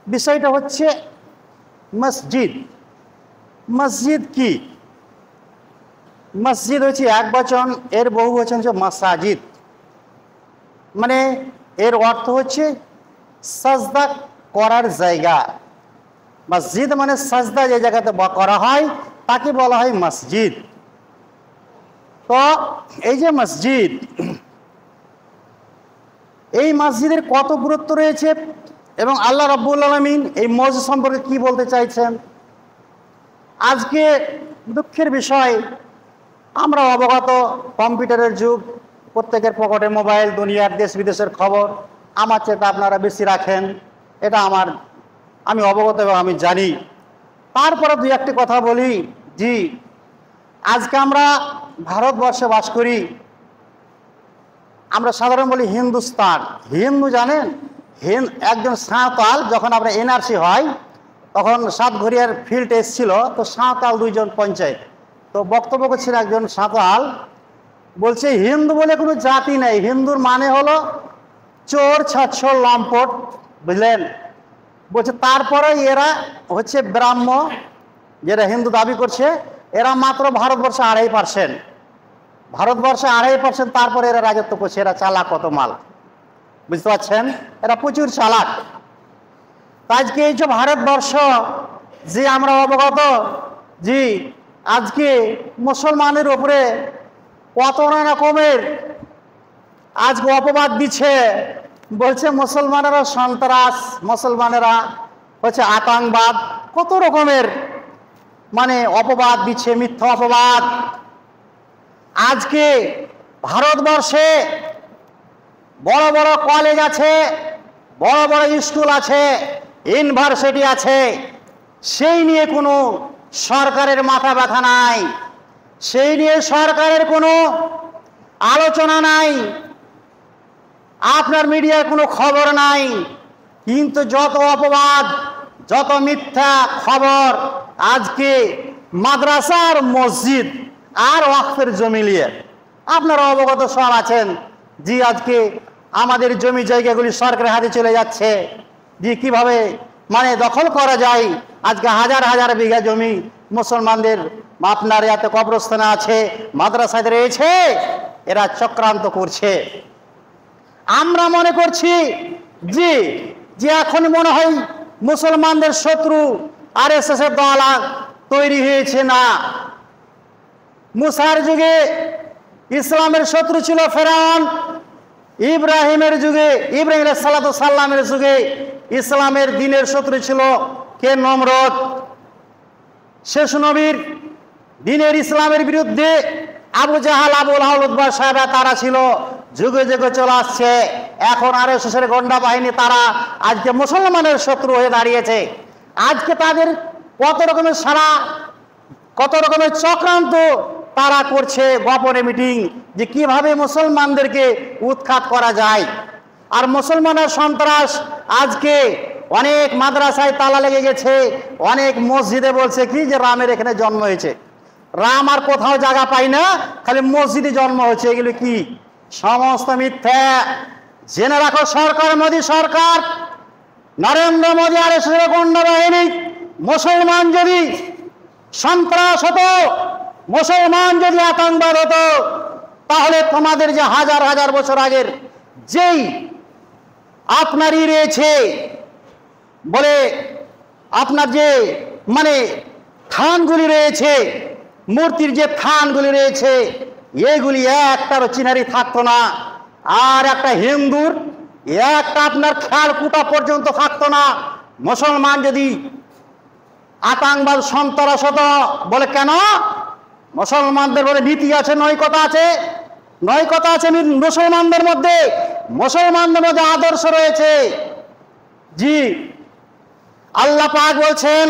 বিষয়টা হচ্ছে মসজিদ। মসজিদ কি? মসজিদ হচ্ছে এক বচন, এর বহু বচন হচ্ছে মাসাজিদ। মানে এর অর্থ হচ্ছে সাজদা করার জায়গা। মসজিদ মানে সাজদা যে জায়গাতে করা হয় তাকে বলা হয় মসজিদ। তো এই যে মসজিদ, এই মসজিদের কত গুরুত্ব রয়েছে এবং আল্লাহ রাব্বুল আলামিন এই মসজিদ সম্পর্কে কি বলতে চাইছেন। আজকে দুঃখের বিষয়, আমরা অবগত, কম্পিউটারের যুগ, প্রত্যেকের পকেটে মোবাইল, দুনিয়ার দেশ বিদেশের খবর আমার চেয়ে আপনারা বেশি রাখেন, এটা আমি অবগত এবং আমি জানি। তারপরে দুই একটি কথা বলি। জি, আজকে আমরা ভারতবর্ষে বাস করি, আমরা সাধারণ বলি হিন্দুস্তান। হিন্দু জানেন, একজন সাঁওতাল, যখন আমরা এনআরসি হয় তখন সাতঘরিয়ার ফিল্ড এসেছিল, তো সাঁওতাল দুইজন পঞ্চায়েত, তো বক্তব্য করছিল একজন সাঁওতাল, বলছে হিন্দু বলে কোনো জাতি নেই, হিন্দুর মানে হলো চোর, ছাচ্ছর, লম্পট, বুঝলেন। বলছে তারপরে এরা হচ্ছে ব্রাহ্ম, যেটা হিন্দু দাবি করছে, এরা মাত্র ভারতবর্ষে 2.5%, ভারতবর্ষে 2.5%, তারপরে এরা রাজত্ব করছে। এরা চালাক কত মাল, বুঝতে পারছেন, এরা প্রচুর চালাক। আজকে এই যে ভারতবর্ষ, যে আমরা অবগত, জি আজকে মুসলমানের উপরে কত রকমের আজকে অপবাদ দিচ্ছে। বলছে মুসলমানেরা সন্ত্রাস, মুসলমানেরা হচ্ছে আতঙ্কবাদ, কত রকমের মানে অপবাদ দিচ্ছে, মিথ্যা অপবাদ। আজকে ভারতবর্ষে বড় বড় কলেজ আছে, বড় বড় স্কুল আছে, ইউনিভার্সিটি আছে, সেই নিয়ে কোনো সরকারের মাথা ব্যথা নাই, সেই নিয়ে সরকারের কোনো আলোচনা নাই, আপনার মিডিয়ার কোনো খবর নাই। কিন্তু যত অপবাদ, যত মিথ্যা খবর আজকে মাদ্রাসার, মসজিদ আর ওয়াকফের জমি নিয়ে, আপনারা অবগত সব আছেন। জি আজকে আমাদের জমি জায়গাগুলি সরকারের হাতে চলে যাচ্ছে, জি কিভাবে মানে দখল করা যায়। আজকে হাজার হাজার বিঘা জমি মুসলমানদের আপনার এত কবরস্থানে আছে, মাদ্রাসায় রয়েছে, এরা চক্রান্ত করছে। আমরা মনে করছি জি যে এখন মনে হয় মুসলমানদের শত্রু আরএসএস এর দল তৈরি হয়েছে। না, মুসার যুগে ইসলামের শত্রু ছিল ফেরাউন, ইব্রাহিমের যুগে, ইব্রাহিম আলাইহিস সালামের যুগে ইসলামের দিনের শত্রু ছিল কে? নমরুদ। শেষ নবীর দিনের ইসলামের বিরুদ্ধে আবু জাহাল, আবু লাহাব, উতবা, সাহেবা, তারা ছিল, যুগে যুগে চলে আসছে। এখন আরএসএস এর গন্ডা বাহিনী, তারা আজকে মুসলমানের শত্রু হয়ে দাঁড়িয়েছে। আজকে তাদের কত রকমের সারা, কত রকমের চক্রান্ত তারা করছে, গোপনে মিটিং, যে কিভাবে মুসলমানদেরকে উৎখাত করা যায়। আর মুসলমানের সন্ত্রাস আজকে অনেক মাদ্রাসায় তালা লেগে গেছে, অনেক মসজিদে বলছে কি যে রামের এখানে জন্ম হয়েছে, রাম আর কোথাও জায়গা পাই না, খালি মসজিদে জন্ম হয়েছে। এগুলো কি? সমস্ত মিথ্যা। জেনে রাখো, সরকার, মোদী সরকার, নরেন্দ্র মোদী আর এসে গন্ডা বাহিনী, মুসলমান যদি সন্ত্রাস হতো, মুসলমান যদি আতঙ্কবাদ হতো, তাহলে তোমাদের যে হাজার হাজার বছর আগের যেই আপনারই রয়েছে বলে আপনার যে মানে থানগুলি রয়েছে, মূর্তির যে থানগুলি রয়েছে, এগুলি একটারও চিনারি থাকতো না। আর একটা হিন্দুর একটা আপনার খেয়াল কুটা পর্যন্ত থাকতো না। মুসলমান যদি আতঙ্কবাদ, সন্ত্রাস হতো, বলে কেন? মুসলমানদের বলে নীতি আছে, নৈকতা আছে, নৈকতা আছে মুসলমানদের মধ্যে, মুসলমানদের মধ্যে আদর্শ রয়েছে। জি আল্লাহ পাক বলছেন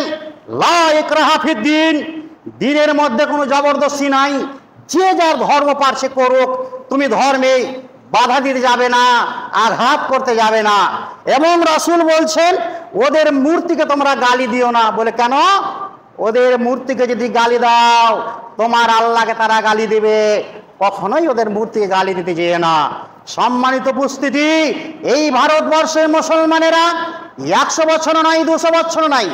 লা ইকরাহা ফিদ্দিন, দিনের মধ্যে কোনো জবরদস্তি নাই, যে যার ধর্ম পারছে করুক, তুমি ধর্মে বাধা দিতে যাবে না, আঘাত করতে যাবে না। এবং রাসূল বলছেন ওদের মূর্তিকে তোমরা গালি দিও না। বলে কেন? ওদের মূর্তিকে যদি গালি দাও তোমার আল্লাহকে তারা গালি দেবে, কখনোই ওদের মূর্তিকে গালি দিতে যেও না। সম্মানিত উপস্থিতি, এই ভারতবর্ষের মুসলমানেরা 100 বছর নয়, 200 বছর নয়।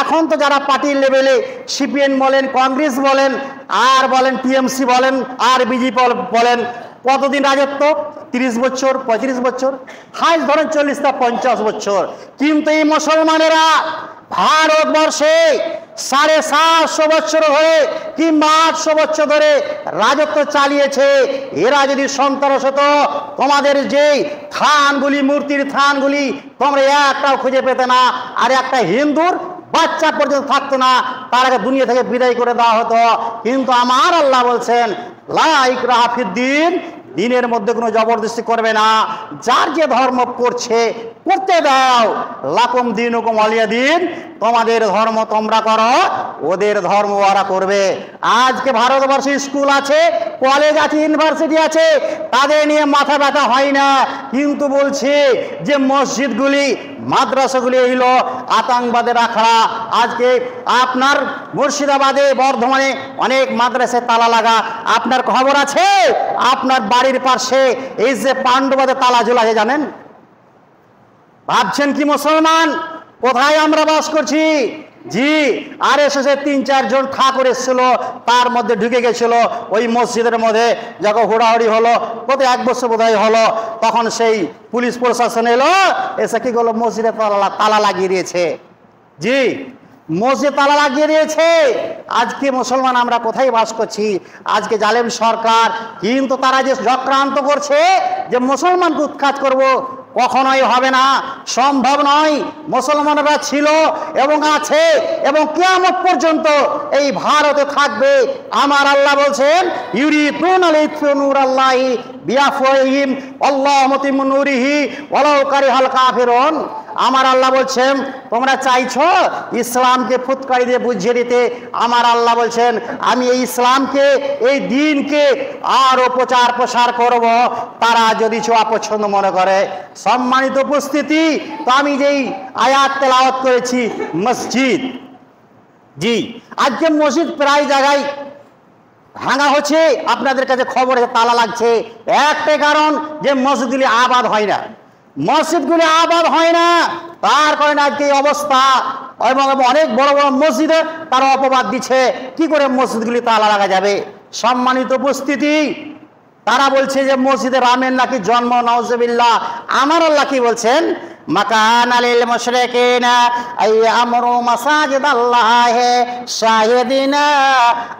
এখন তো যারা পার্টির লেভেলে সিপিএম বলেন, কংগ্রেস বলেন, আর বলেন টিএমসি বলেন, আর বিজেপি বলেন, কতদিন রাজত্ব? 30 বছর, 35 বছর, হাইস্ট ধরেন 40 টা 50 বছর। কিন্তু এই মুসলমানেরা ভারতবর্ষে 750 বছর ধরে কিংবা 800 বছর ধরে রাজত্ব চালিয়েছে। এরা যদি সন্ত্রাস হতো, তোমাদের যে থানগুলি, মূর্তির থানগুলি তোমরা একটাও খুঁজে পেতে না, আর একটা হিন্দুর বাচ্চা পর্যন্ত থাকতো না, তার আগে দুনিয়া থেকে বিদায় করে দেওয়া হতো। কিন্তু আমার আল্লাহ বলছেন লা ইকরাহা ফিদ্দিন, দিনের মধ্যে কোনো জবরদস্তি করবে না, যার যে ধর্ম করছে করতে দাও। লাকুম দিনুকুম ওয়ালিয়া দিন, তোমাদের ধর্ম তোমরা করো, ওদের ধর্ম ওরা করবে। আজকে ভারতবর্ষে স্কুল আছে, কলেজ আছে, ইউনিভার্সিটি আছে, তাদের নিয়ে মাথা ব্যথা হয় না। কিন্তু বলছে যে মসজিদগুলি, মাদ্রাসাগুলি হইল আতঙ্কবাদের আখড়া। আজকে আপনার মুর্শিদাবাদে, বর্ধমানে অনেক মাদ্রাসায় তালা লাগা। আপনার খবর আছে? আপনার বাড়ির পাশে এই যে পাণ্ডবাদের তালা ঝোলা আছে, জানেন? ভাবছেন কি মুসলমান কোথায় আমরা বাস করছি? জি, RSS 3-4 জন ঠাকুর এসেছিল, তার মধ্যে ঢুকে গেছিল ওই মসজিদের মধ্যে। যখন হুড়াহুড়ি হলো, কত 1 বছর বোধহয় হলো, তখন সেই পুলিশ প্রশাসন এলো, এসে কি করলো, মসজিদে তালা লাগিয়ে দিয়েছে। জি, মসজিদ তালা লাগিয়ে দিয়েছে। আজকে মুসলমান আমরা কোথায় বাস করছি? আজকে জালেম সরকার, কিন্তু তারা যে চক্রান্ত করছে যে মুসলমানকে উৎখাত করব, কখনোই হবে না, সম্ভব নয়। মুসলমানরা ছিল এবং আছে এবং কিয়ামত পর্যন্ত এই ভারতে থাকবে। আমার আল্লাহ বলছেন ইউরিদুনা লিইতফিউ নূরাল্লাহি বিআফওয়াহিহিম আল্লাহু মুতিম্মু নূরিহি ওয়ালাউ কারিহাল কাফিরুন। আমার আল্লাহ বলছেন তোমরা চাইছো ইসলামকে ফুৎকারি দিয়ে বুঝিয়ে দিতে। আমার আল্লাহ বলছেন আমি এই ইসলামকে, এই দ্বীনকে আরো প্রচার প্রসার করব, তারা যদি অপছন্দ মনে করে। সম্মানিত উপস্থিতি, তো আমি যেই আয়াত তেলাওয়াত করেছি মসজিদ, জি, আজকে মসজিদ প্রায় জায়গায় ভাঙা হচ্ছে। আপনাদের কাছে খবর আছে তালা লাগছে। একটাই কারণ যে মসজিদগুলি আবাদ হয় না, মসজিদগুলি আবাদ হয় না, তার কারণে আজকে এই অবস্থা। এবং অনেক বড় বড় মসজিদে তারা অপবাদ দিচ্ছে, কি করে মসজিদগুলি তালা লাগা যাবে। সম্মানিত উপস্থিতি, তারা বলছে যে মসজিদে রামের নাকি জন্ম, নাউজুবিল্লাহ। আমার আল্লাহ কি বলছেন? মাকানা লিল মুশরিকিনা আইয়ামরু মাসাজিদাল্লাহি শাহিদিনা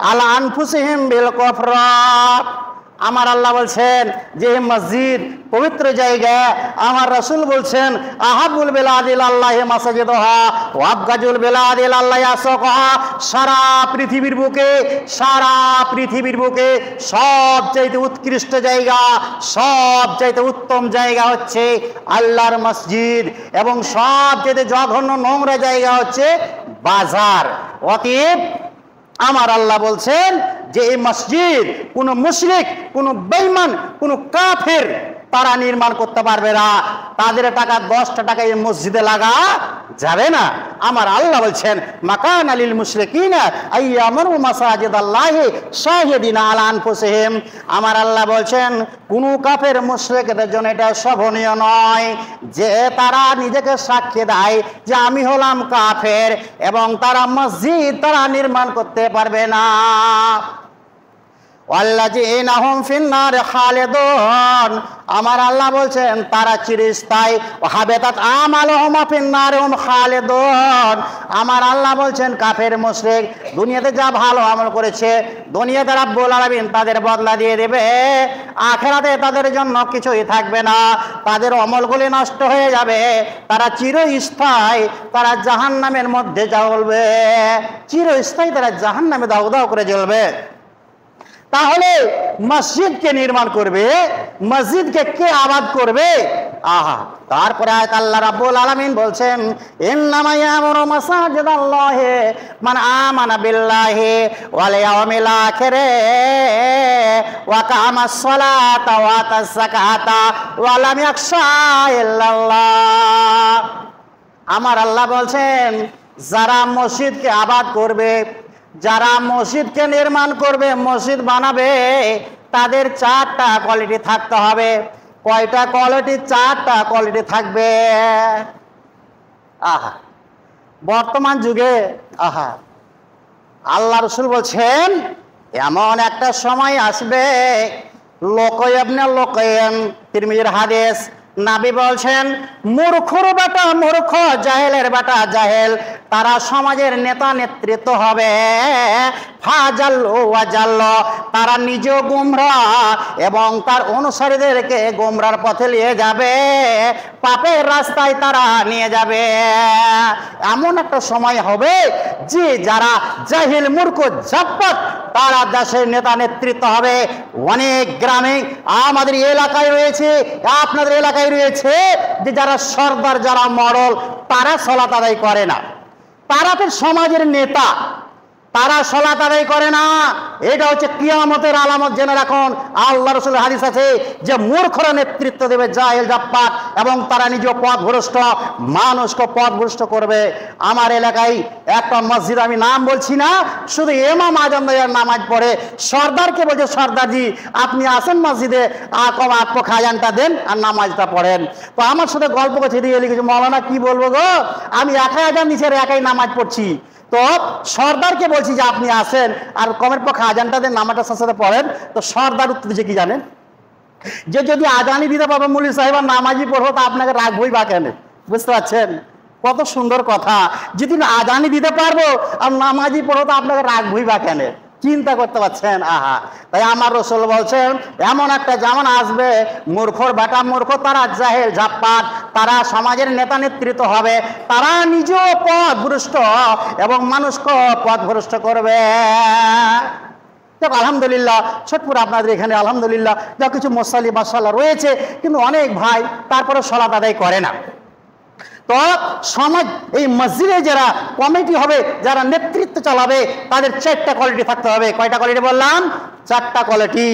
আলা আনফুসিহিম বিল কুফর। আমার আল্লাহ বলছেন যে মসজিদ পবিত্র জায়গা। আমার রাসূল বলছেন আহাবুল বিলাদিল আল্লাহি মাসাজিদুহা ওয়া আবগাজুল বিলাদিল আল্লাহি আসওয়াকুহা। সারা পৃথিবীর বুকে, সারা পৃথিবীর বুকে সবচাইতে উৎকৃষ্ট জায়গা, সবচাইতে উত্তম জায়গা হচ্ছে আল্লাহর মসজিদ, এবং সবচাইতে জঘন্য নোংরা জায়গা হচ্ছে বাজার। অতএব আমার আল্লাহ বলছেন যে এই মসজিদ কোনো মুশরিক, কোনো বেঈমান, কোনো কাফের তারা নির্মাণ করতে পারবে না। তাদের টাকা 10টা টাকা এই মসজিদে লাগা যাবে না। আমার আল্লাহ বলছেন মাকানা লিল মুশরিকিনা আইয়ামরু মাসাজিদাল্লাহি শাহিদিনা আলা আনফুসিহিম। আমার আল্লাহ বলছেন কোনো কাফের মুশরিকদের জন্য এটা শোভনীয় নয় যে তারা নিজেকে সাক্ষী দেয় যে আমি হলাম কাফের, এবং তারা মসজিদ তারা নির্মাণ করতে পারবে না। ওয়াল্লাযীনা হুম ফিন্নার খালিদুন। আমার আল্লাহ বলছেন তারা চিরস্থায়ী। ওয়াহাবাতাত আমালুহুম ফিন্নার হুম খালিদুন। আমার আল্লাহ বলছেন কাফের মুশরিক দুনিয়াতে যা ভালো আমল করেছে, দুনিয়াতে রাব্বুল আলামিন তাদের বদলা দিয়ে দেবে, আখিরাতে তাদের জন্য কিছুই থাকবে না, তাদের আমলগুলি নষ্ট হয়ে যাবে, তারা চিরস্থায়ী, তারা জাহান্নামের মধ্যে জ্বলবে, চিরস্থায়ী তারা জাহান্নামে দাউ দাউ করে জ্বলবে। তাহলে মসজিদকে নির্মাণ করবে, মসজিদকে কে আবাদ করবে? আহা, তারপরে আয়াত আল্লাহ রাব্বুল আলামিন বলছেন ইন্নামা ইয়ামুরু মাসাজিদাল্লাহি মান আমানা বিল্লাহি ওয়াল ইয়াউমিল আখির ওয়া কামাস সালাতা ওয়া আতাস যাকাতা ওয়া লাম ইয়াখশা ইল্লাল্লাহ। আমার আল্লাহ বলছেন যারা মসজিদকে আবাদ করবে, যারা মসজিদকে নির্মাণ করবে, মসজিদ বানাবে, তাদের 4টা কোয়ালিটি থাকতে হবে। কয়টা কোয়ালিটি? 4টা কোয়ালিটি থাকবে। আহা, বর্তমান যুগে আহা, আল্লাহ রসুল বলছেন এমন একটা সময় আসবে, লোকয়াবনে লোকয়ান, তিরমিজির হাদিস, নবী বলছেন মূর্খর বেটা মূর্খ, জাহেলের বেটা জাহেল, তারা সমাজের নেতা নেতৃত্ব হবে। ফাজাল্লু ওয়াজাল্লু, তারা নিজেও গোমরাহ এবং তার অনুসারীদেরকে গোমরার পথে নিয়ে যাবে, পাপের রাস্তায় তারা নিয়ে যাবে। এমন একটা সময় হবে যে যারা জাহিল মূর্খ জাপ্পাত, তারা দেশের নেতা নেতৃত্ব হবে। অনেক গ্রামে আমাদের এলাকায় রয়েছে, আপনাদের এলাকায় রয়েছে যে যারা সর্দার, যারা মডল, তারা সালাত আদায় করে না, তারা তো সমাজের নেতা, তারা সালাত আদায় করে না। এটা হচ্ছে কিয়ামতের আলামত, জেনে রাখুন। আল্লাহ রাসূলের হাদিস আছে যে মূর্খরা নেতৃত্ব দেবে, জাহেল জাপ্পাত, এবং তারা নিজে পথভ্রষ্ট, মানুষকে পথভ্রষ্ট করবে। আমার এলাকায় একটা মসজিদ, আমি নাম বলছি না, শুধু ইমাম আজম ভাইয়ের নামাজ পড়ে, সর্দারকে বলছে সর্দারজি আপনি আসেন মসজিদে, আপনি খাজানটা দেন আর নামাজটা পড়েন। তো আমার সাথে গল্প করছে, দিয়ে লিখেছে মৌলানা কি বলবো গো, আমি একাই আজান দিচ্ছি আর একাই নামাজ পড়ছি। তো সর্দারকে বলছি যে আপনি আসেন আর কমের পক্ষে আজানটা দেন, নামাজটা সাথে পড়েন। তো সর্দার উত্তর দিচ্ছে কি জানেন, যে যদি আজানই দিতে পারবো মুলি সাহেব আর নামাজি পড়বো তা আপনাকে রাখবই বা কেন। বুঝতে পারছেন কত সুন্দর কথা, যদি আজানই দিতে পারবো আর নামাজি পড়বো তা আপনাকে রাখবই বা কেন। চিন্তা করতে পারছেন? আহা, তাই আমার রাসূল বলছেন এমন একটা জামানা আসবে, মূর্খর বেটা মূর্খ, তারা জাহেল জাপ্পাত, তারা সমাজের নেতা নেতৃত্ব হবে, তারা নিজেও পথভ্রষ্ট এবং মানুষকে পথভ্রষ্ট করবে। দেখো আলহামদুলিল্লাহ, ছোটপুর আপনাদের এখানে আলহামদুলিল্লাহ যা কিছু মশালি মাসাল্লাহ রয়েছে, কিন্তু অনেক ভাই তারপরে সালাত আদায় করে না। তো সমাজ, এই মসজিদে যারা কমিটি হবে, যারা নেতৃত্ব চালাবে, তাদের 4টা কোয়ালিটি থাকতে হবে। কয়টা কোয়ালিটি বললাম? 4টা কোয়ালিটি।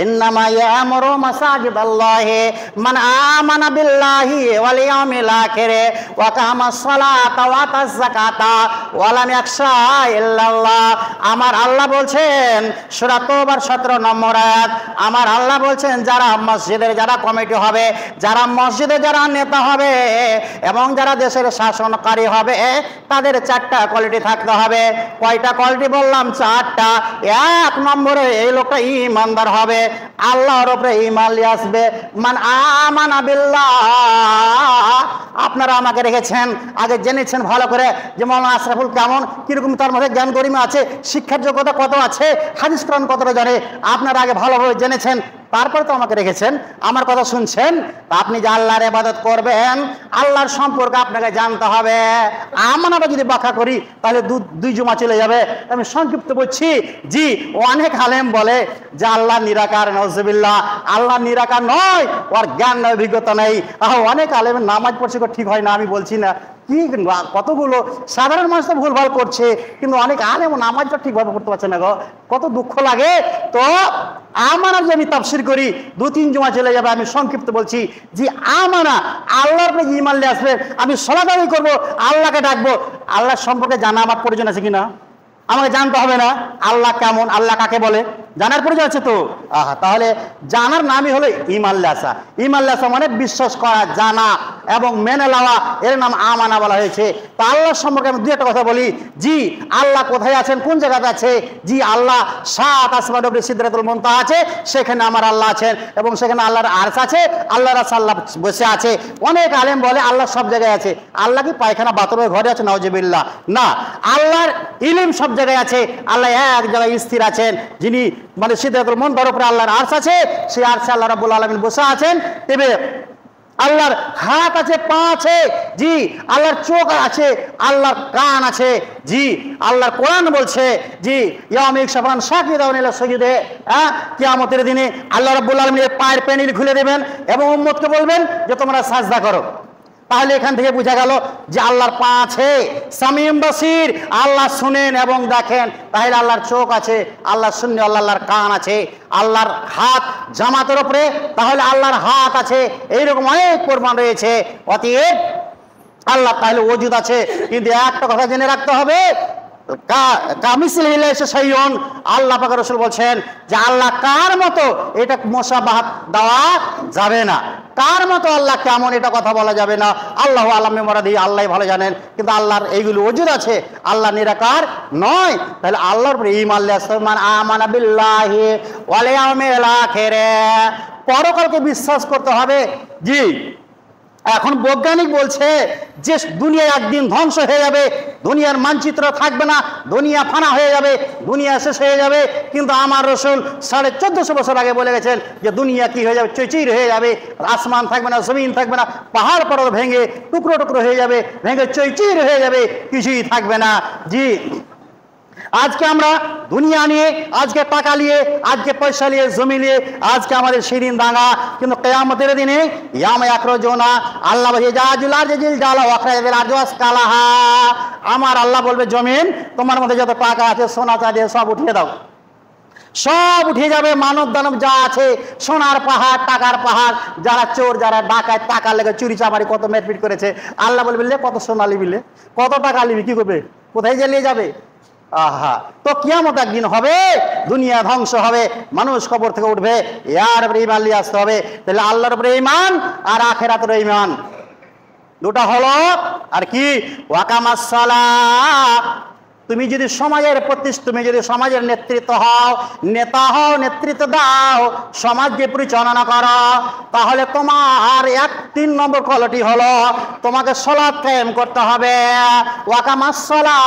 ইন্নামা ইয়ামুরু মাসাজিদাল্লাহি মান আমানা বিল্লাহি ওয়াল ইয়াউমিল আখির ওয়া কামাস সালাতা ওয়া আতাজ যাকাতা ওয়া লাম ইয়াখশা ইল্লাল্লাহ। আমার আল্লাহ বলছেন, সূরা তওবার 17 নম্বর আয়াত, আমার আল্লাহ বলছেন যারা মসজিদের যারা কমিটি হবে, যারা মসজিদে যারা নেতা হবে এবং যারা দেশের শাসনকারী হবে, তাদের 4টা কোয়ালিটি থাকতে হবে। কয়টা কোয়ালিটি বললাম? 4টা। 1 নম্বরে এই লোকটা ঈমানদার হবে, আল্লাহর উপরে ঈমান নিয়ে আসবে। মান আমানা বিল্লাহ, আপনারা আমাকে রেখেছেন, আগে জেনেছেন ভালো করে যে মাওলানা আশরাফুল কেমন, কিরকম তার মধ্যে জ্ঞান গরিমা আছে, শিক্ষার যোগ্যতা কত আছে, হাদিস কোরআন কতটা জানে, আপনারা আগে ভালোভাবে জেনেছেন, তারপরে তো আমাকে রেখেছেন, আমার কথা শুনছেন। আপনি যে আল্লাহর ইবাদত করবেন, আল্লাহর সম্পর্কে আপনাকে জানতে হবে। আমরা যদি ব্যাখ্যা করি তাহলে দুই জমা চলে যাবে। আমি সংক্ষিপ্ত বলছি। জি, অনেক আলেম বলে যে আল্লাহ নিরাকার, নাউজুবিল্লাহ, আল্লাহ নিরাকার নয়, ওর জ্ঞান নেই, অভিজ্ঞতা নেই। অনেক আলেমের নামাজ পড়ছে ঠিক হয় না, আমি বলছি না, কি কতগুলো সাধারণ মানুষ তো ভুলভাল করছে, কিন্তু অনেক আলেম নামাজটা ঠিকভাবে পড়তে পারছে না গো, কত দুঃখ লাগে। তো আমানা যে আমি তাফসীর করি 2-3 জমা চলে যাবে। আমি সংক্ষিপ্ত বলছি যে আমানা, আল্লাহর উপরে ঈমান নিয়ে আসবে, আমি সালাত আদায় করবো, আল্লাহকে ডাকবো। আল্লাহ সম্পর্কে জানা আমার প্রয়োজন আছে কিনা? আমাকে জানতে হবে না আল্লাহ কেমন, আল্লাহ কাকে বলে, জানার প্রয়োজন আছে তো। তাহলে জানার নামই হলো ঈমান লাসা। ঈমান লাসা মানে বিশ্বাস করা, জানা এবং মেনে নেওয়া, এর নাম আমানা বলা হয়েছে। তো আল্লাহ সম্পর্কে আমি 2-একটা কথা বলি। জি, আল্লাহ কোথায় আছেন, কোন জায়গাতে আছে? জি, আল্লাহ 7 আসমানের উপরে সিদরাতুল মুনতাহা আছে, সেখানে আমার আল্লাহ আছেন, এবং সেখানে আল্লাহর আরশ আছে, আল্লাহর আল্লাহ বসে আছে। অনেক আলেম বলে আল্লাহ সব জায়গায় আছে। আল্লাহ কি পায়খানা বাথরুমের ঘরে আছে? নাউজুবিল্লাহ, না। আল্লাহর ইলম সব জায়গায় আছে। আল্লাহ এক জায়গায় স্থির আছেন, যিনি মানে সিদরাতুল মুনতাহার উপরে আল্লাহর আরশ আছে, সেই আরশে আল্লাহ রাব্বুল আলামিন বসে আছেন। তবে আল্লাহর হাত আছে, পা আছে, জি, আল্লাহর চোখ আছে, আল্লাহর কান আছে, জি, আল্লাহর কোরআন বলছে, জি, ইয়াউমিক শাফান শাকিদাউন ইলা সুজুদে, কিয়ামতের দিনে আল্লাহ রাব্বুল আলামিন পায়ের পেনিল খুলে দেবেন এবং উম্মতকে বলবেন যে তোমরা সাজদা করো। তাহলে এখান থেকে বোঝা গেল যে আল্লাহর পা আছে, সামিউম বাসির, আল্লাহ শুনেন এবং দেখেন। তাহলে আল্লাহর চোখ আছে, আল্লাহ শুনে, আল্লাহর কান আছে, আল্লাহর হাত জামাতের উপরে, তাহলে আল্লাহর হাত আছে। এইরকম অনেক প্রমাণ রয়েছে। অতএব আল্লাহ তাহলে ওজুদ আছে। কিন্তু একটা কথা জেনে রাখতে হবে, কামিসলিহি লাইসা শাইউন, আল্লাহ পাক রাসূল বলছেন যে আল্লাহ কার মতো, এটা মুশাবাহাত দেওয়া যাবে না। কার মতো আল্লাহ কেমন, এটা কথা বলা যাবে না। আল্লাহু আ'লামু বিমুরাদি, আল্লাহ ভালো জানেন। কিন্তু আল্লাহর এইগুলো ওজুদ আছে, আল্লাহ নিরাকার নয়। তাহলে আল্লাহর উপরে ঈমান নিয়ে আসতে হবে। মান আমানা বিল্লাহি ওয়াল ইয়াউমিল আখির, পরকালকে বিশ্বাস করতে হবে। জি, এখন বৈজ্ঞানিক বলছে যে দুনিয়া একদিন ধ্বংস হয়ে যাবে, দুনিয়ার মানচিত্র থাকবে না, দুনিয়া ফানা হয়ে যাবে, দুনিয়া শেষ হয়ে যাবে। কিন্তু আমার রাসূল 1450 বছর আগে বলে গেছেন যে দুনিয়া কি হয়ে যাবে, চৈচির হয়ে যাবে, আসমান থাকবে না, জমিন থাকবে না, পাহাড় পর্বত ভেঙে টুকরো টুকরো হয়ে যাবে, ভেঙে চৈচির হয়ে যাবে, কিছুই থাকবে না। জি, আজকে আমরা দুনিয়া নিয়ে, আজকে টাকা নিয়ে, আজকে পয়সা নিয়ে, জমি নিয়ে আজকে আমাদের সেদিন দাঙ্গা, কিন্তু কিয়ামতের দিনে ইয়ামা ইয়াখরুজুনা, আল্লাহ বলে জাজুল আরজিল জালা ওয়া আখরাজাল আরজওয়াস কালাহা, আমার আল্লাহ বলবে জমিন তোমার মধ্যে যত টাকা আছে, সোনা চাঁদি সব উঠিয়ে দাও, সব উঠে যাবে। মানব দানব যা আছে, সোনার পাহাড়, টাকার পাহাড়, যারা চোর, যারা ডাকাত, টাকা লেগে চুরি চামারি কত মেটপিট করেছে, আল্লাহ বলবে কত সোনা লিবিলে, কত টাকা লিবি, কি করবে, কোথায় জ্বালিয়ে যাবে। আহা, তো কিয়ামত একদিন হবে, দুনিয়া ধ্বংস হবে, মানুষ কবর থেকে উঠবে, ইয়ার উপরে ঈমান নিয়ে আসতে হবে। তাহলে আল্লাহর উপরে ঈমান আর আখিরাতের ঈমান, দুটা হলো। আর কি, ওয়াকামাস সালাহ, তুমি যদি সমাজের তুমি যদি সমাজের নেতৃত্ব হও, নেতা হও, নেতৃত্ব দাও, সমাজকে পরিচালনা করো, তাহলে তোমার 3 নম্বর কোয়ালিটি হলো তোমাকে সালাত কায়েম করতে হবে। ওয়াকামাস সালাহ,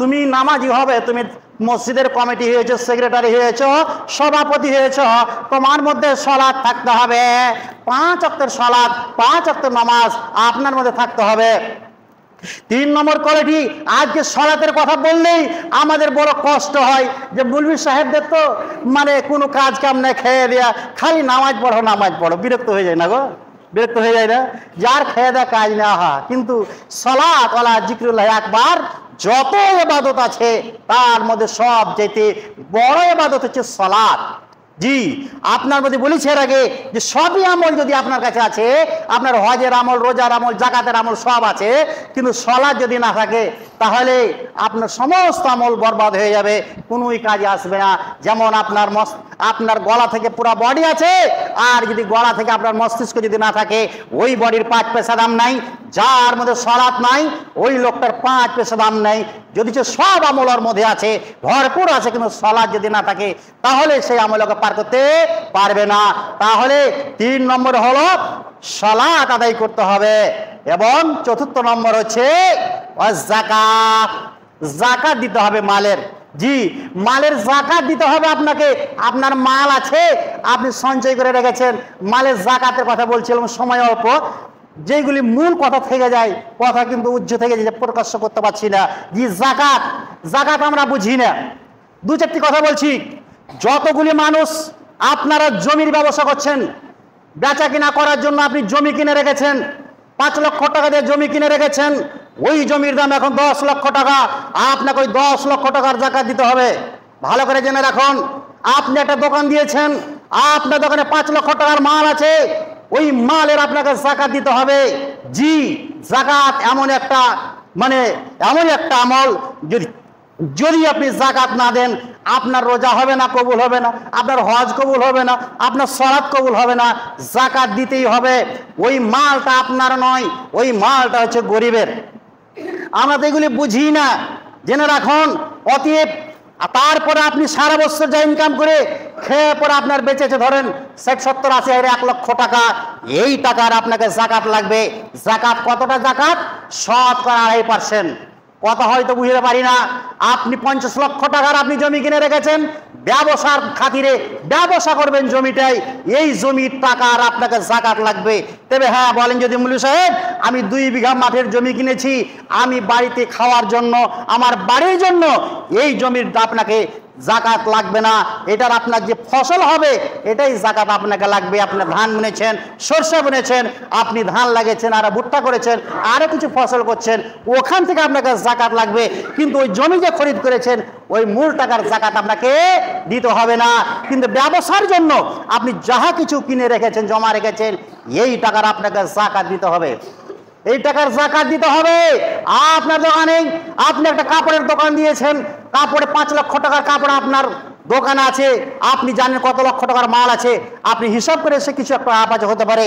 তুমি নামাজি হবে, তুমি মসজিদের কমিটি হয়েছে, সেক্রেটারি হয়েছ, সভাপতি হয়েছ, তোমার মধ্যে সালাত থাকতে হবে। 5 ওয়াক্তের সালাত, 5 ওয়াক্তের নামাজ আপনার মধ্যে থাকতে হবে। 3 নম্বর কোয়ালিটি, আজকে সালাতের কথা বললেই আমাদের বড় কষ্ট হয় যে মৌলভী সাহেবদের তো মানে কোনো কাজ কাম নাই, খেয়ে দেয়া, খালি নামাজ পড়ো নামাজ পড়ো, বিরক্ত হয়ে যায় না গো, বিরক্ত হয়ে যায় না, যার খেয়ে দেয়া কাজ না হয়। কিন্তু সালাত ওয়ালা জিকরুল্লাহ আকবার, যত ইবাদত আছে তার মধ্যে সবচেয়ে বড় ইবাদত হচ্ছে সালাত। জি, আপনার মধ্যে বলেছি এর আগে যে সবই আমল যদি আপনার কাছে আছে, আপনার হজের আমল, রোজার আমল, জাকাতের আমল সব আছে, কিন্তু সালাত যদি না থাকে তাহলে আপনার সমস্ত আমল বরবাদ হয়ে যাবে, কোনোই কাজে আসবে না। যেমন আপনার গলা থেকে পুরো বডি আছে, আর যদি গলা থেকে আপনার মস্তিষ্ক যদি না থাকে, ওই বডির 5 পয়সা দাম নাই। যার মধ্যে সালাত নাই, ওই লোকটার 5 পয়সা দাম নাই। যদি সব আমলের মধ্যে আছে, ভরপুর আছে, কিন্তু সালাত যদি না থাকে তাহলে সেই আমলকে পার করতে পারবে না। তাহলে 3 নম্বর হলো সালাত আদায় করতে হবে। এবং 4র্থ নম্বর হচ্ছে যাকাত, যাকাত দিতে হবে মালের। জি, মালের যাকাত দিতে হবে আপনাকে। আপনার মাল আছে, আপনি সঞ্চয় করে রেখেছেন, মালের যাকাতের কথা বলছিলাম, সময় অল্প, যেগুলি মূল কথা থেকে যায়, কথা কিন্তু উজ্জ্ব থেকে যায়, প্রকাশ্য করতে পারছি না। জি, যাকাত, যাকাত আমরা বুঝি না। 2-4টি কথা বলছি। যতগুলি মানুষ আপনারা জমির ব্যবসা করছেন, বেচা কিনা করার জন্য আপনি জমি কিনে রেখেছেন, 5 লক্ষ টাকা দিয়ে জমি কিনে রেখেছেন, ওই জমির দাম এখন 10 লক্ষ টাকা, আপনাকে ওই 10 লক্ষ টাকার যাকাত দিতে হবে। ভালো করে জেনে রাখুন। আপনি একটা দোকান দিয়েছেন, আপনার দোকানে 5 লক্ষ টাকার মাল আছে, ওই মালের আপনাকে যাকাত দিতে হবে। জি, যাকাত এমন একটা আমল, যদি আপনি যাকাত না দেন, আপনার রোজা হবে না, কবুল হবে না, আপনার হজ কবুল হবে না, আপনার সালাত কবুল হবে না। যাকাত দিতেই হবে। ওই মালটা আপনার নয়, ওই মালটা হচ্ছে গরিবের। আমরা তো এগুলি বুঝি না, জেনে রাখুন। অতএব তারপরে আপনি সারা বছর যা ইনকাম করে খেয়ে পরে আপনার বেঁচেছে ধরেন 60-70-80 1 লক্ষ টাকা, এই টাকার আপনাকে যাকাত লাগবে। যাকাত কতটা? যাকাত 2.5%। কথা হয়তো বুঝতে পারি না। আপনি 50 লক্ষ টাকার আপনি জমি কিনে রেখেছেন, ব্যবসার খাতিরে ব্যবসা করবেন জমিটাই, এই জমির টাকার আপনাকে যাকাত লাগবে। তবে হ্যাঁ, বলেন যদি মৌলভী সাহেব আমি 2 বিঘা মাঠের জমি কিনেছি, আমি বাড়িতে খাওয়ার জন্য, আমার বাড়ির জন্য, এই জমির আপনাকে যাকাত লাগবে না। এটার আপনার যে ফসল হবে এটাই যাকাত আপনাকে লাগবে। আপনি ধান বুনেছেন, সরষে বুনেছেন, আপনি ধান লাগিয়েছেন, আর ভুট্টা করেছেন, আরো কিছু ফসল করছেন, ওখান থেকে আপনাকে যাকাত লাগবে। কিন্তু ওই জমি যে খরিদ করেছেন ওই মূল টাকার যাকাত আপনাকে দিতে হবে না। কিন্তু ব্যবসার জন্য আপনি যাহা কিছু কিনে রেখেছেন, জমা রেখেছেন, এই টাকার আপনাকে যাকাত দিতে হবে। এই টাকার যাকাত দিতে হবে। আপনার দোকানে আপনি একটা কাপড়ের দোকান দিয়েছেন, কাপড়ে 5 লক্ষ টাকার কাপড় আপনার দোকানে আছে, আপনি জানেন কত লক্ষ টাকার মাল আছে, আপনি হিসাব করে এসে কিছু একটা আপাজ হতে পারে,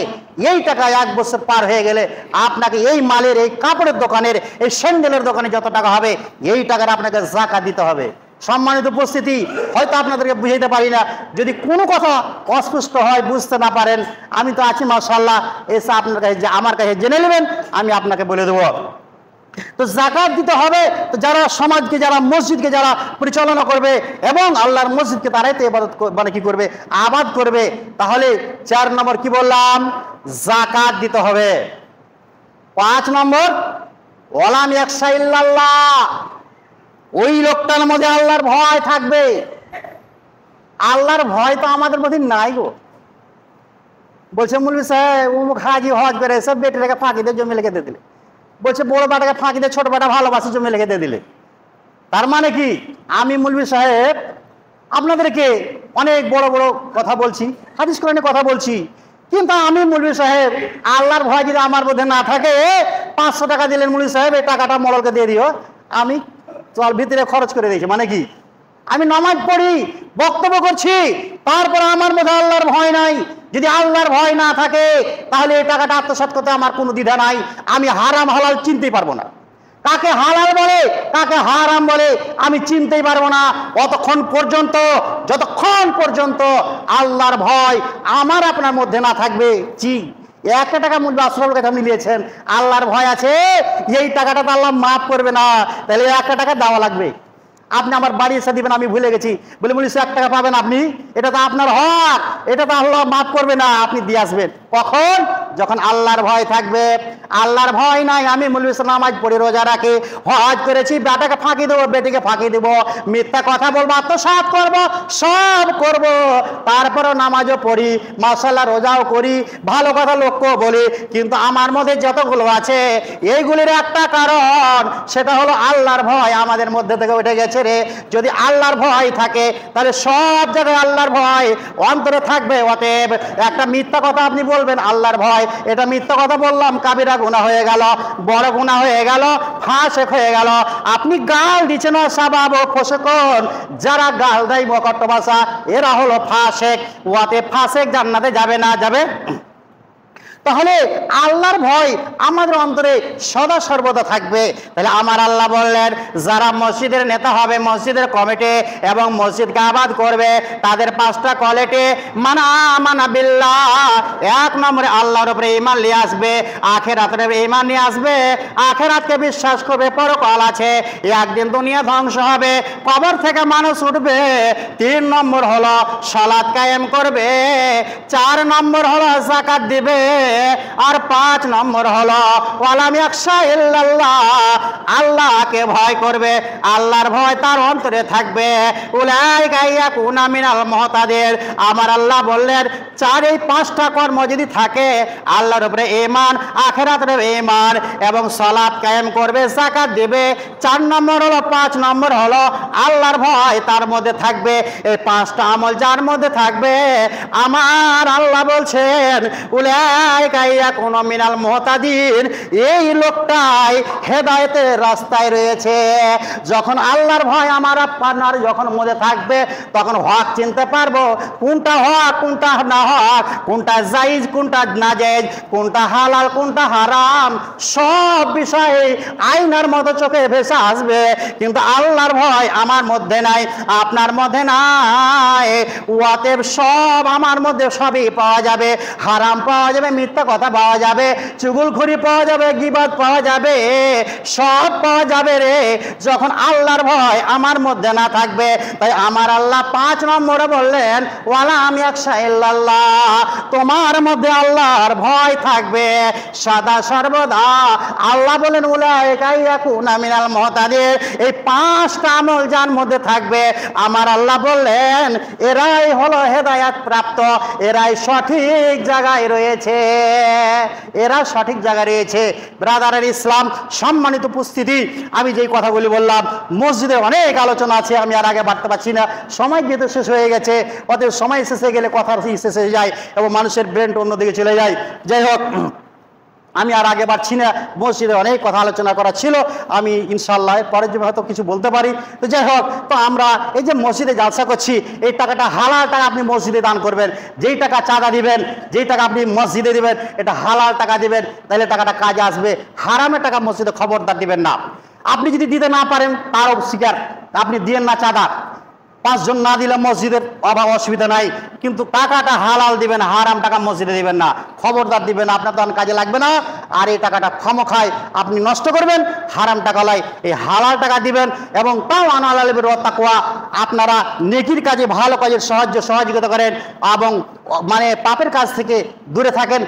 এই টাকা 1 বছর পার হয়ে গেলে আপনাকে এই মালের, এই কাপড়ের দোকানের, এই স্যান্ডেলের দোকানে যত টাকা হবে এই টাকার আপনাকে যাকাত দিতে হবে। সম্মানিত উপস্থিতি, হয়তো আপনাদেরকে বুঝাইতে পারি না, যদি কোনো কথা অস্পষ্ট হয়, বুঝতে না পারেন, আমি তো আছি মাশাআল্লাহ, এসে আপনার কাছে আমার কাছে জেনে নেবেন, আমি আপনাকে বলে দেবো। তো যাকাত দিতে হবে। তো যারা সমাজকে, যারা মসজিদকে যারা পরিচালনা করবে এবং আল্লাহর মসজিদকে তারাই তো ইবাদত মানে কি করবে, আবাদ করবে, তাহলে 4 নম্বর কি বললাম, যাকাত দিতে হবে। 5 নম্বর ওয়ালাম ইয়াখশা ইল্লাল্লাহ, ওই লোকটার মধ্যে আল্লাহর ভয় থাকবে। আল্লাহর ভয় তো আমাদের মধ্যে নাই গো। বলছে মৌলভী সাহেব অমুক হাজি হজ করে সব বেটিটাকে ফাঁকি দিয়ে জমি লিখে দিয়ে দিলে, বলছে বড় বাটাকে ফাঁকি দিয়ে ছোট বাটা ভালোবাসে জমি লিখে দিয়ে দিলে। তার মানে কি, আমি মৌলভী সাহেব আপনাদেরকে অনেক বড় বড় কথা বলছি, হাদিস কোরআনে কথা বলছি, কিন্তু আমি মৌলভী সাহেব আল্লাহর ভয় যদি আমার মধ্যে না থাকে, 500 টাকা দিলেন মৌলভী সাহেব, এই টাকাটা মরলকে দিয়ে দিও, আমি চল ভিতরে খরচ করে দিয়েছি। মানে কি, আমি নামাজ পড়ি, বক্তব্য করছি, তারপর আমার মধ্যে আল্লাহর ভয় নাই। যদি আল্লাহর ভয় না থাকে তাহলে এই টাকাটা আত্মসাৎ করতে আমার কোনো দ্বিধা নাই। আমি হারাম হালাল চিনতেই পারবো না, কাকে হালাল বলে কাকে হারাম বলে আমি চিনতেই পারবো না, অতক্ষণ পর্যন্ত, যতক্ষণ পর্যন্ত আল্লাহর ভয় আমার আপনার মধ্যে না থাকবে। জি, 1 টাকা মূল্য আসল কথা মিলিয়েছেন, আল্লাহর ভয় আছে, এই টাকাটা তো আল্লাহ মাফ করবে না, তাহলে 1 টাকা দেওয়া লাগবে। আপনি আমার বাড়ি এসে দিবেন, আমি ভুলে গেছি, বলে বলিস 1 টাকা পাবেন আপনি, এটা তো আপনার হক, এটা তো আল্লাহ মাফ করবে না, আপনি দিয়ে আসবেন। কখন? যখন আল্লাহর ভয় থাকবে। আল্লাহর ভয় নাই, আমি মৌলভী সাহেব নামাজ পড়ি, রোজা রাখি, হজ করেছি, বেটাকে ফাঁকি দেবো, বেটিকে ফাঁকি দেবো, মিথ্যা কথা বলবো, আত্মসাৎ করবো, সব করব, তারপরও নামাজও পড়ি, মাশাআল্লাহ রোজাও করি, ভালো কথা লোককে বলি, কিন্তু আমার মধ্যে যতগুলো আছে এইগুলির একটা কারণ, সেটা হলো আল্লাহর ভয় আমাদের মধ্যে থেকে উঠে গেছে রে। যদি আল্লাহর ভয় থাকে তাহলে সব জায়গায় আল্লাহর ভয় অন্তরে থাকবে। অতএব একটা মিথ্যা কথা আপনি বলবেন আল্লাহর ভয়, এটা মিথ্যা কথা বললাম, কাবিরা গুনাহ হয়ে গেল, বড় গুনাহ হয়ে গেল, ফাসেক হয়ে গেল। আপনি গাল দিচ্ছেন সাবাব ও ফসেকন, যারা গাল দেয় বকট ভাষা, এরা হলো ফাসেক। অতএব ফাসেক জান্নাতে যাবে না, যাবে? তাহলে আল্লাহর ভয় আমাদের অন্তরে সদা সর্বদা থাকবে। তাহলে আমার আল্লাহ বললেন, যারা মসজিদের নেতা হবে, মসজিদের কমিটি এবং মসজিদকে আবাদ করবে, তাদের 5টা কোয়ালিটি, মানা বিল্লাহ, 1 নম্বরে আল্লাহর উপরে ঈমান নিয়ে আসবে, আখিরাতের ঈমান নিয়ে আসবে, আখিরাতকে বিশ্বাস করবে, পরকাল আছে, একদিন দুনিয়া ধ্বংস হবে, কবর থেকে মানুষ উঠবে। 3 নম্বর হলো সালাত কায়েম করবে, 4 নম্বর হলো যাকাত দিবে, আর 5 নম্বর হলো ওয়ালাম ইয়াখশা ইল্লাল্লাহ, আল্লাহকে ভয় করবে, আল্লাহর ভয় তার অন্তরে থাকবে। উলাইকা ইয়াকুনা মিনাল মুহতাদিন। আমার আল্লাহ বললেন, 5টা কর্ম যদি থাকে, আল্লাহর উপরে ঈমান, আখিরাতের ঈমান এবং সালাত কায়েম করবে, যাকাত দিবে, 4 নম্বর হলো, 5 নম্বর হলো আল্লাহর ভয় তার মধ্যে থাকবে। এই 5টা আমল যার মধ্যে থাকবে, আমার আল্লাহ বলছেন উলাইকা ইয়াকুনা মিনাল মুহতাদিন, এই লোকটাই হেদায়েতের রাস্তায় রয়েছে। যখন আল্লাহর ভয় আমার আপনার যখন মধ্যে থাকবে, তখন হক চিনতে পারবো, কোনটা হক কোনটা না হক, কোনটা জায়েজ কোনটা না জায়েজ, কোনটা হালাল কোনটা হারাম, সব বিষয়ে আয়নার মতো চোখে ভেসে আসবে। কিন্তু আল্লাহর ভয় আমার মধ্যে নাই, আপনার মধ্যে নাই। অতএব সব আমার মধ্যে সবই পাওয়া যাবে, হারাম পাওয়া যাবে, মিথ্যা কথা পাওয়া যাবে, চুগলখড়ি পাওয়া যাবে, গীবত পাওয়া যাবে, সব পাওয়া যাবে রে, যখন আল্লাহর ভয় আমার মধ্যে না থাকবে। তাই আমার আল্লাহ 5 নম্বরে বললেন, ওয়ালাম ইয়াখশা ইল্লাল্লাহ, তোমার মধ্যে আল্লাহর ভয় থাকবে সদা সর্বদা। আল্লাহ বলেন উলাইকা ইয়াকুনা মিনাল মুহতাদিন, এই 5টা আমল যার মধ্যে থাকবে, আমার আল্লাহ বললেন এরাই হলো হেদায়েত প্রাপ্ত, এরাই সঠিক জায়গায় রয়েছে, এরা সঠিক জায়গায় রয়েছে। ব্রাদারের ইসলাম, সম্মানিত উপস্থিতি, আমি যেই কথাগুলি বললাম, মসজিদে অনেক আলোচনা আছে, আমি আর আগে বাড়তে পারছি না, সময় যেহেতু শেষ হয়ে গেছে। অতএব সময় শেষে গেলে কথা শেষ হয়ে যায় এবং মানুষের ব্রেন অন্যদিকে চলে যায়। যাই হোক, আমি আর আগে বাড়ছি না, মসজিদে অনেক কথা আলোচনা করা ছিল, আমি ইনশাআল্লাহ পরের যে হয়তো কিছু বলতে পারি। তো যাই হোক, তো আমরা এই যে মসজিদে জালসা করছি, এই টাকাটা হালাল টাকা আপনি মসজিদে দান করবেন। যেই টাকা চাঁদা দিবেন, যেই টাকা আপনি মসজিদে দিবেন, এটা হালাল টাকা দিবেন, তাহলে টাকাটা কাজে আসবে। হারামের টাকা মসজিদে খবরদার দিবেন না। আপনি যদি দিতে না পারেন তারও স্বীকার, আপনি দিয়েন না চাঁদা, 5 জন না দিলে মসজিদের অভাব অসুবিধা নাই, কিন্তু টাকাটা হালাল দিবেন, হারাম টাকা মসজিদে দিবেন না, খবরদার দিবেন না। আপনার তখন কাজে লাগবে না, আর এই টাকাটা খামোখায় আপনি নষ্ট করবেন, হারাম টাকা লাই এই হালাল টাকা দিবেন। এবং তাও আনালালের তাকওয়া, আপনারা নেকির কাজে ভালো কাজের সহযোগিতা করেন এবং মানে পাপের কাজ থেকে দূরে থাকেন।